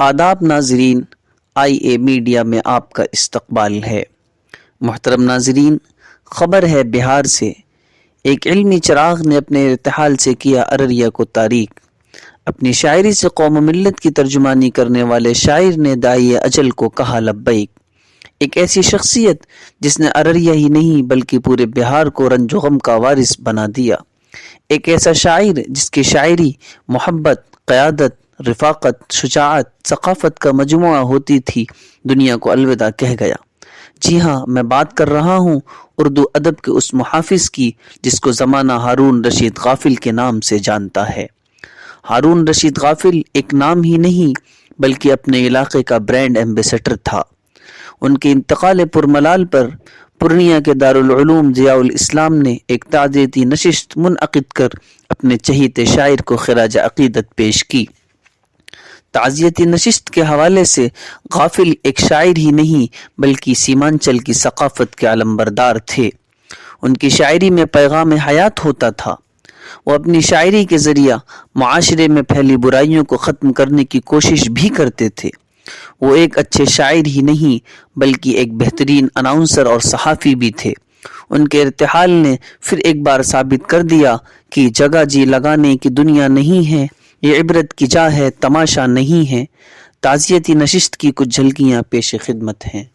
आदाब नाजरीन, IA media में आपका इस्तकबाल है। मोहतरम नाजरीन, ख़बर है बिहार से। एक इल्मी चिराग ने अपने इर्तिहाल से किया अररिया को तारीक। अपनी शायरी से कौम मिल्लत की तर्जुमानी करने वाले शायर ने दाई अजल को कहा लब्बैक। एक ऐसी शख्सियत जिसने अररिया ही नहीं बल्कि पूरे बिहार को रंजो गम का वारिस बना दिया। एक ऐसा शायर जिसकी शायरी मोहब्बत, क़यादत, रिफ़ाक़त, शुजाअत, सक़ाफ़त का मजमुआ होती थी, दुनिया को अलविदा कह गया। जी हाँ, मैं बात कर रहा हूँ उर्दू अदब के उस मुहाफिज की जिसको ज़माना हारून रशीद गाफिल के नाम से जानता है। हारून रशीद गाफिल एक नाम ही नहीं बल्कि अपने इलाके का ब्रांड एम्बेसडर था। उनके इंतकाल पुरमलाल पर पूर्णिया के दारुल उलूम ज़ियाउल इस्लाम ने एक ताज़ियती नशिस्त मुनअक़िद कर अपने चहीते शायर को खिराज अक़ीदत पेश की। ताज़ियती नशिस्त के हवाले से गाफिल एक शायर ही नहीं बल्कि सीमांचल की सक़ाफ़त के अलमबरदार थे। उनकी शायरी में पैगाम हयात होता था। वो अपनी शायरी के ज़रिया मुआशरे में फैली बुराइयों को ख़त्म करने की कोशिश भी करते थे। वो एक अच्छे शायर ही नहीं बल्कि एक बेहतरीन अनाउंसर और सहाफ़ी भी थे। उनके इर्तिहाल ने फिर एक बार साबित कर दिया कि जगह जी लगाने की दुनिया नहीं है, ये इबरत की जा है, तमाशा नहीं है। ताज़ियती नशिस्त की कुछ झलकियाँ पेश खिदमत हैं।